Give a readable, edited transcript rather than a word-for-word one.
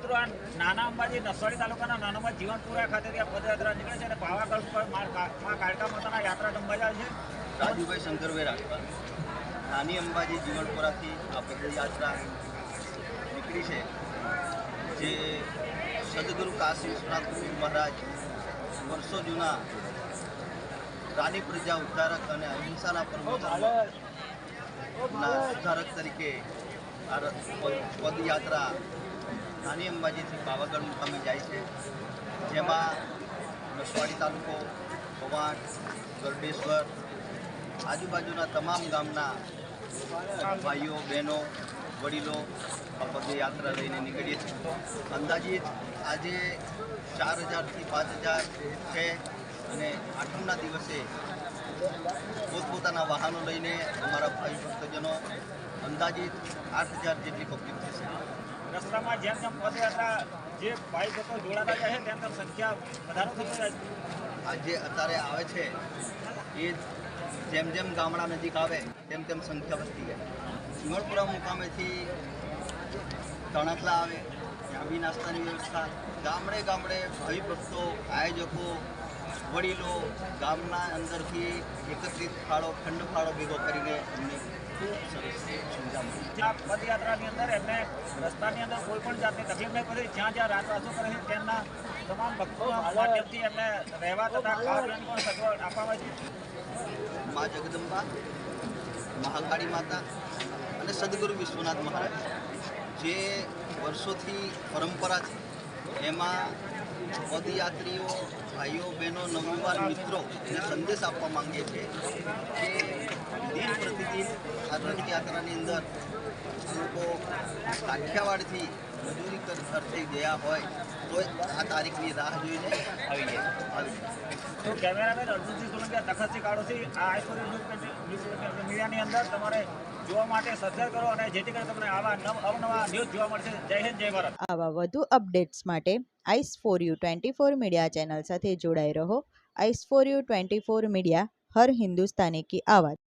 મિત્રો આ નાના અંબાજી નસવાડી તાલુકાના નાનામાં જીવનપુરા ખાતેથી આ પદયાત્રા નીકળે છે અને પાવાગઢ પર માં કાળકા માતાના યાત્રા રંભા જાય છે। રાજુભાઈ શંકરભાઈ રાઠવા નાની અંબાજી જીવનપુરાથી આ પદયાત્રા નીકળી છે, જે સદગુરુ કાશી વિશ્વનાથ મહારાજ વર્ષો જૂના રાની પ્રજા ઉદ્ધારક અને અહિંસાના પરમોત્તમના સુધારક તરીકે આ પદયાત્રા નાની અંબાજીથી પાવાગઢ મુકામે જાય છે, જેમાં નસવાડી તાલુકો, કવાંટ, ગરડેશ્વર, આજુબાજુના તમામ ગામના ભાઈઓ બહેનો વડીલો આ પદયાત્રા લઈને નીકળીએ છીએ। અંદાજિત આજે 4000થી 5000 છે અને આઠમના દિવસે પોતપોતાના વાહનો લઈને અમારા ભાઈ ભક્તજનો અંદાજિત 8000 જેટલી પબ્લિક થશે। રસ્તામાં જેમ જેમ પદયાત્રા જે ભાઈ ભક્તો જોડાતા જાય છે તેમ તેમ સંખ્યા વધારો થતો જાય છે। આ જે અત્યારે આવે છે એ જેમ જેમ ગામડા નજીક આવે તેમ તેમ સંખ્યા વધતી જાય। જીવનપુરા મુકામેથી તણખલા આવે, ત્યાં બી નાસ્તાની વ્યવસ્થા, ગામડે ગામડે ભાઈ ભક્તો, આયોજકો, વડીલો ગામના અંદરથી એકત્રિત ફાળો, ખંડ ફાળો ભેગો કરીને અમને ખૂબ સરસ સુવિધા મળી। આ પદયાત્રાની અંદર એમને રસ્તાની અંદર કોઈ પણ જાતની તકલીફ નહીં પડે। જ્યાં જ્યાં રાતવાસો કરે છે તેમના તમામ ભક્તોના માધ્યમથી એમને રહેવા તથા ખાવા પીવાની પણ સગવડ આપવામાં છે। મા જગદંબા, મહાકાળી માતા અને સદગુરુ વિશ્વનાથ મહારાજ જે વર્ષોથી પરંપરા છે, એમાં પદયાત્રીઓ, ભાઈઓ બહેનો, નવયુવાન મિત્રોને સંદેશ આપવા માંગીએ છીએ કે દિન પ્રતિદિન આ રથયાત્રાની અંદર લોકો કાઠિયાવાડથી મજૂરી કરતી ગયા હોય તો આ તારીખની રાહ જોઈને આવી જાય। તો કેમેરામેન અર્જુનસિંહ સોલંકી, તખતસિંહ કાળોસી આ મીડિયાની અંદર તમારે જોવા માટે સબસ્ક્રાઇબ કરો અને જેથી કરીને તમને આવા અવનવા ન્યૂઝ જોવા મળશે। જય હિન્દ, જય ભારત। આવા વધુ અપડેટ્સ માટે ice4u24 મીડિયા ચેનલ સાથે જોડાઈ રહો। ice4u24 મીડિયા, હર હિન્દુસ્તાની કી આવાज़।